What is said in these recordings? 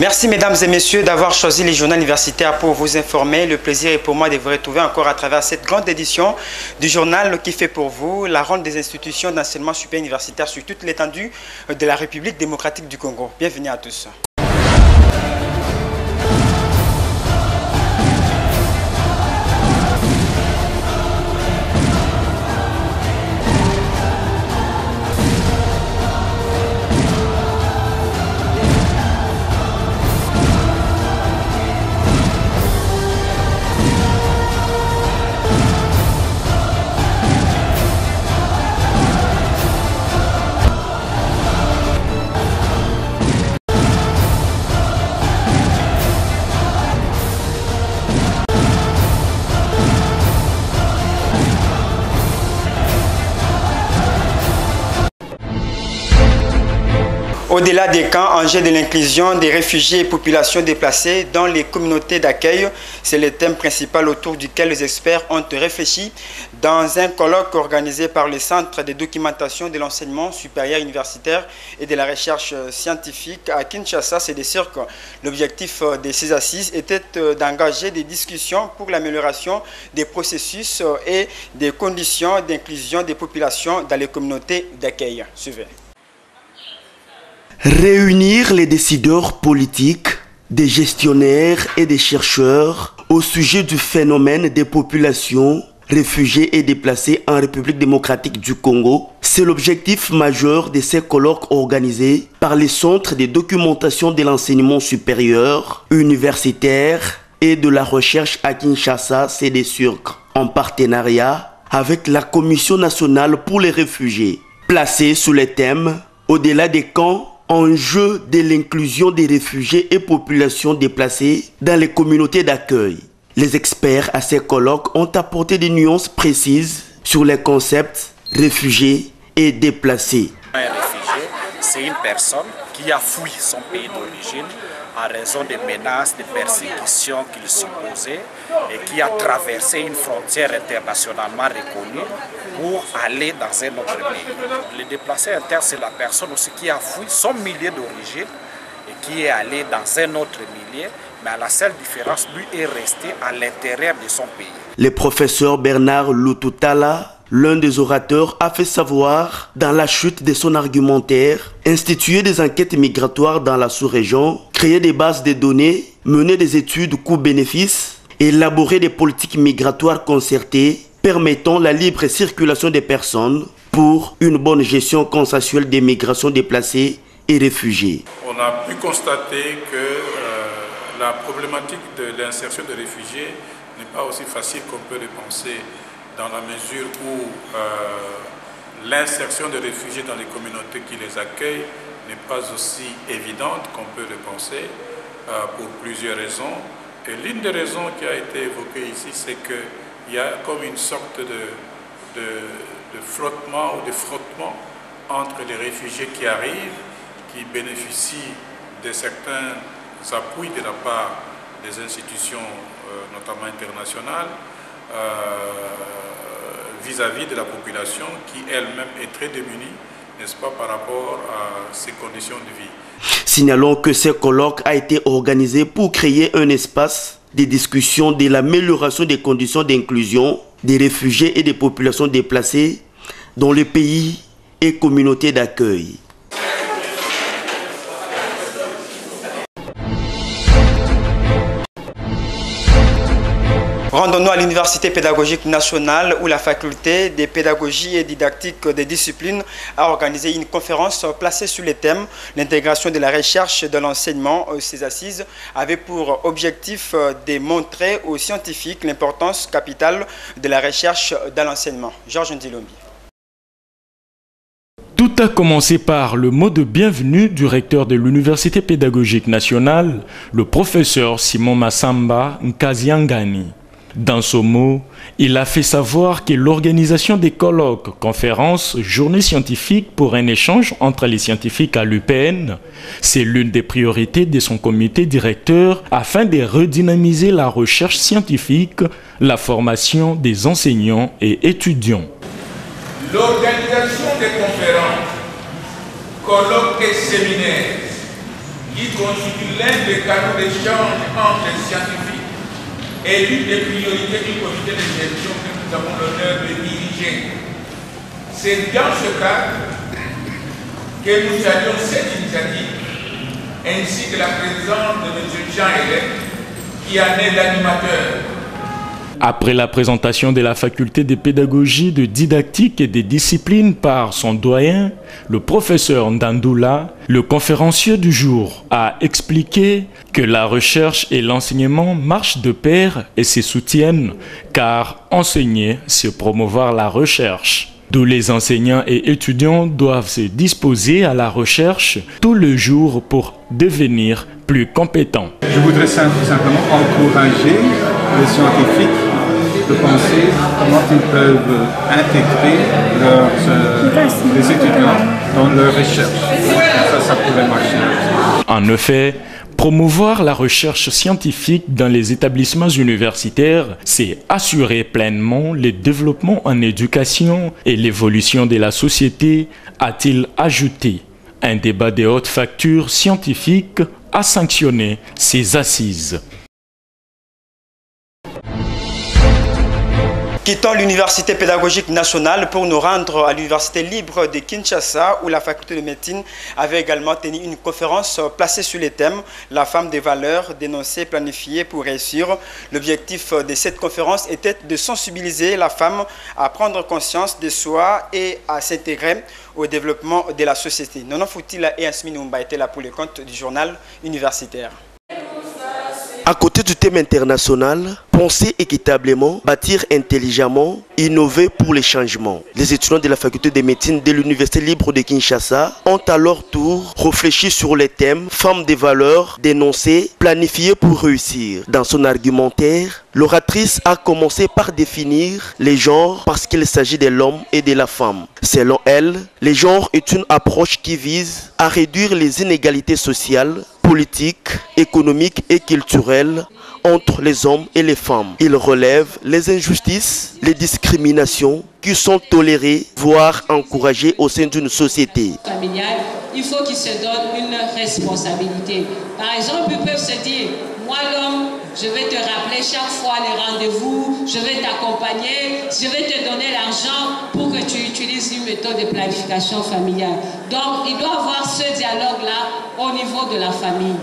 Merci mesdames et messieurs d'avoir choisi les journaux universitaires pour vous informer. Le plaisir est pour moi de vous retrouver encore à travers cette grande édition du journal qui fait pour vous la ronde des institutions d'enseignement supérieur universitaire sur toute l'étendue de la République démocratique du Congo. Bienvenue à tous. Au-delà des camps, enjeux de l'inclusion des réfugiés et populations déplacées dans les communautés d'accueil, c'est le thème principal autour duquel les experts ont réfléchi dans un colloque organisé par le Centre de documentation de l'enseignement supérieur universitaire et de la recherche scientifique à Kinshasa. C'est sûr que l'objectif de ces assises était d'engager des discussions pour l'amélioration des processus et des conditions d'inclusion des populations dans les communautés d'accueil. Suivez. Réunir les décideurs politiques, des gestionnaires et des chercheurs au sujet du phénomène des populations réfugiées et déplacées en République démocratique du Congo, c'est l'objectif majeur de ces colloques organisés par les centres de documentation de l'enseignement supérieur, universitaire et de la recherche à Kinshasa, CDSURC, en partenariat avec la Commission nationale pour les réfugiés, placée sous le thème « Au-delà des camps », enjeu de l'inclusion des réfugiés et populations déplacées dans les communautés d'accueil. Les experts à ces colloques ont apporté des nuances précises sur les concepts réfugiés et déplacés. Un réfugié, c'est une personne qui a fui son pays d'origine en raison des menaces, des persécutions qu'il subissait et qui a traversé une frontière internationalement reconnue pour aller dans un autre pays. Le déplacé interne, c'est la personne aussi qui a fui son milieu d'origine et qui est allé dans un autre milieu, mais à la seule différence, lui est resté à l'intérieur de son pays. Le professeur Bernard Lututala, l'un des orateurs, a fait savoir, dans la chute de son argumentaire, instituer des enquêtes migratoires dans la sous-région, créer des bases de données, mener des études coûts-bénéfices, élaborer des politiques migratoires concertées, permettant la libre circulation des personnes pour une bonne gestion consensuelle des migrations déplacées et réfugiés. On a pu constater que la problématique de l'insertion des réfugiés n'est pas aussi facile qu'on peut le penser, dans la mesure où l'insertion des réfugiés dans les communautés qui les accueillent n'est pas aussi évidente qu'on peut le penser pour plusieurs raisons. Et l'une des raisons qui a été évoquée ici, c'est qu'il y a comme une sorte de frottement ou de frottement entre les réfugiés qui arrivent, qui bénéficient de certains appuis de la part des institutions, notamment internationales, vis-à-vis de la population qui elle-même est très démunie, n'est-ce pas, par rapport à ses conditions de vie. Signalons que ce colloque a été organisé pour créer un espace de discussion de l'amélioration des conditions d'inclusion des réfugiés et des populations déplacées dans les pays et communautés d'accueil. Rendons-nous à l'Université pédagogique nationale où la faculté des pédagogies et didactiques des disciplines a organisé une conférence placée sur le thème « L'intégration de la recherche de l'enseignement ». Ces assises avaient pour objectif de montrer aux scientifiques l'importance capitale de la recherche dans l'enseignement. Georges Ndilombi. Tout a commencé par le mot de bienvenue du recteur de l'Université pédagogique nationale, le professeur Simon Massamba Nkaziangani. Dans ce mot, il a fait savoir que l'organisation des colloques, conférences, journées scientifiques pour un échange entre les scientifiques à l'UPN, c'est l'une des priorités de son comité directeur afin de redynamiser la recherche scientifique, la formation des enseignants et étudiants. L'organisation des conférences, colloques et séminaires qui constitue l'un des canaux d'échange entre les scientifiques et l'une des priorités du comité de gestion que nous avons l'honneur de diriger. C'est dans ce cadre que nous saluons cette initiative, ainsi que la présence de M. Jean-Hélène, qui en est l'animateur. Après la présentation de la faculté de pédagogie, de didactique et des disciplines par son doyen, le professeur Ndandoula, le conférencier du jour, a expliqué que la recherche et l'enseignement marchent de pair et se soutiennent, car enseigner, c'est promouvoir la recherche. D'où les enseignants et étudiants doivent se disposer à la recherche tous les jours pour devenir plus compétents. Je voudrais simplement encourager les scientifiques de penser comment ils peuvent intégrer les étudiants dans leur recherche. Ça pourrait marcher. En effet, promouvoir la recherche scientifique dans les établissements universitaires, c'est assurer pleinement le développement en éducation et l'évolution de la société, a-t-il ajouté. Un débat de haute facture scientifique a sanctionné ces assises. Quittons l'Université pédagogique nationale pour nous rendre à l'Université libre de Kinshasa où la faculté de médecine avait également tenu une conférence placée sur les thèmes « La femme des valeurs, dénoncée, planifiée pour réussir ». L'objectif de cette conférence était de sensibiliser la femme à prendre conscience de soi et à s'intégrer au développement de la société. Nono Foutila et Asmine Oumba étaient là pour le compte du journal universitaire. À côté du thème international, penser équitablement, bâtir intelligemment, innover pour les changements. Les étudiants de la faculté de médecine de l'Université libre de Kinshasa ont à leur tour réfléchi sur les thèmes femmes des valeurs, dénoncées, planifiées pour réussir. Dans son argumentaire, l'oratrice a commencé par définir les genres parce qu'il s'agit de l'homme et de la femme. Selon elle, les genres est une approche qui vise à réduire les inégalités sociales, politiques, économiques et culturelles entre les hommes et les femmes. Il relève les injustices, les discriminations qui sont tolérées, voire encouragées au sein d'une société. Il faut qu'ils se donnent une responsabilité. Par exemple, ils peuvent se dire, moi l'homme, je vais te rappeler chaque fois les rendez-vous, je vais t'accompagner, je vais te donner l'argent pour que tu utilises une méthode de planification familiale. Donc, il doit y avoir ce dialogue-là au niveau de la famille.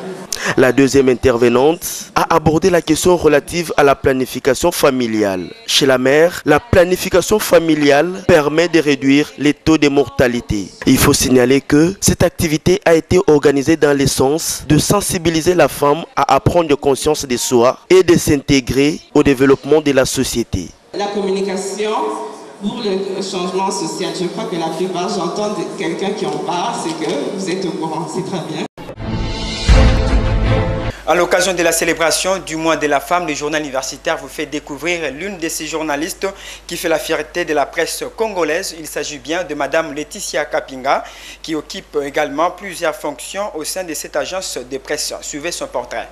La deuxième intervenante a abordé la question relative à la planification familiale. Chez la mère, la planification familiale permet de réduire les taux de mortalité. Il faut signaler que cette activité a été organisée dans le sens de sensibiliser la femme à apprendre conscience de soi et de s'intégrer au développement de la société. La communication pour le changement social, je crois que la plupart, j'entends quelqu'un qui en parle, c'est que vous êtes au courant, c'est très bien. À l'occasion de la célébration du mois de la femme, le journal universitaire vous fait découvrir l'une de ces journalistes qui fait la fierté de la presse congolaise. Il s'agit bien de Madame Laetitia Kapinga, qui occupe également plusieurs fonctions au sein de cette agence de presse. Suivez son portrait.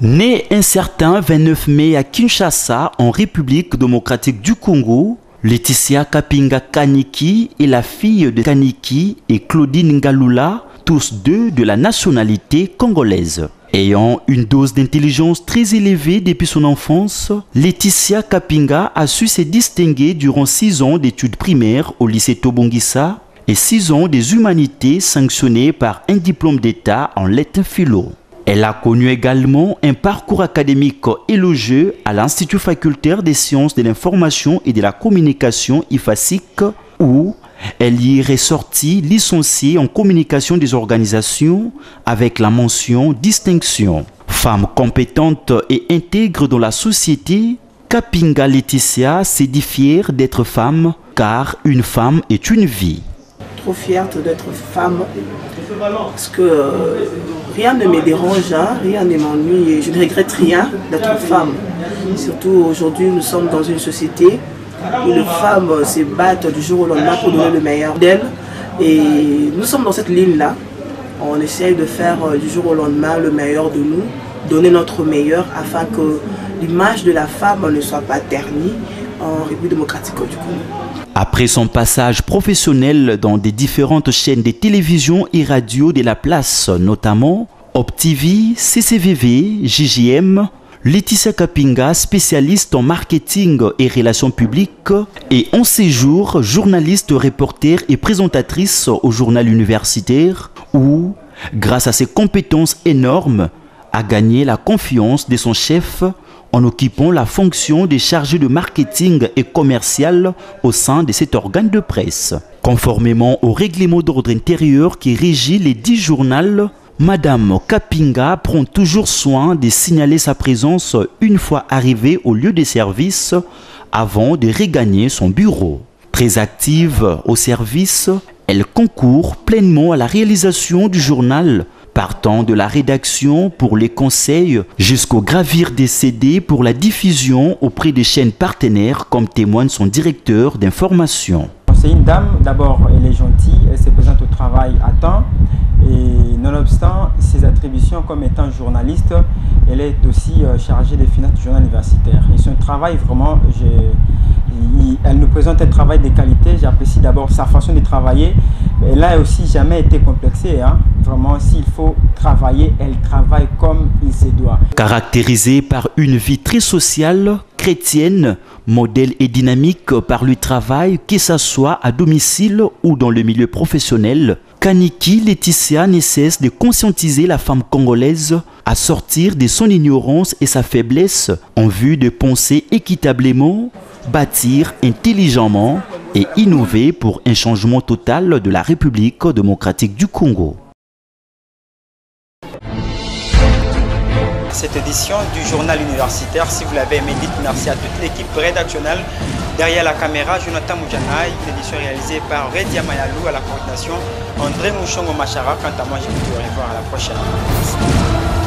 Née un certain 29 mai à Kinshasa, en République démocratique du Congo, Laetitia Kapinga Kaniki est la fille de Kaniki et Claudine Ngalula, tous deux de la nationalité congolaise. Ayant une dose d'intelligence très élevée depuis son enfance, Laetitia Kapinga a su se distinguer durant 6 ans d'études primaires au lycée Tobongisa et 6 ans des humanités sanctionnés par un diplôme d'État en lettres philo. Elle a connu également un parcours académique élogieux à l'Institut facultaire des sciences de l'information et de la communication IFASIC où elle y est ressortie licenciée en communication des organisations avec la mention distinction. Femme compétente et intègre dans la société, Kapinga Laetitia s'est dit fière d'être femme car une femme est une vie. Trop fière d'être femme parce que rien ne me dérange, rien ne m'ennuie et je ne regrette rien d'être femme. Surtout aujourd'hui nous sommes dans une société où les femmes se battent du jour au lendemain pour donner le meilleur d'elles. Et nous sommes dans cette ligne-là. On essaye de faire du jour au lendemain le meilleur de nous, donner notre meilleur afin que l'image de la femme ne soit pas ternie. en République démocratique du Congo. Après son passage professionnel dans des différentes chaînes de télévision et radio de la place, notamment OpTV, CCVV, JJM, Laetitia Kapinga, spécialiste en marketing et relations publiques, et en séjour, journaliste, reporter et présentatrice au journal universitaire, où, grâce à ses compétences énormes, a gagné la confiance de son chef en occupant la fonction de chargé de marketing et commercial au sein de cet organe de presse. Conformément au règlement d'ordre intérieur qui régit les 10 journaux, Madame Kapinga prend toujours soin de signaler sa présence une fois arrivée au lieu de service avant de regagner son bureau. Très active au service, elle concourt pleinement à la réalisation du journal, partant de la rédaction pour les conseils jusqu'au gravir des CD pour la diffusion auprès des chaînes partenaires, comme témoigne son directeur d'information. C'est une dame, d'abord elle est gentille, elle se présente au travail à temps et nonobstant ses attributions comme étant journaliste, elle est aussi chargée des finances du journal universitaire. Et son travail vraiment, elle nous présente un travail de qualité, j'apprécie d'abord sa façon de travailler. Elle n'a aussi jamais été complexée, hein. Vraiment, s'il faut travailler, elle travaille comme il se doit. Caractérisée par une vie très sociale, chrétienne, modèle et dynamique par le travail, que ce soit à domicile ou dans le milieu professionnel, Kaniki Laetitia ne cesse de conscientiser la femme congolaise à sortir de son ignorance et sa faiblesse en vue de penser équitablement, bâtir intelligemment et innover pour un changement total de la République démocratique du Congo. Cette édition du journal universitaire, si vous l'avez aimé, dites merci à toute l'équipe rédactionnelle. Derrière la caméra, Jonathan Moujanaï, une édition réalisée par Redia Mayalou à la coordination, André Mouchongo Machara. Quant à moi, je vous dis au revoir à la prochaine. Merci.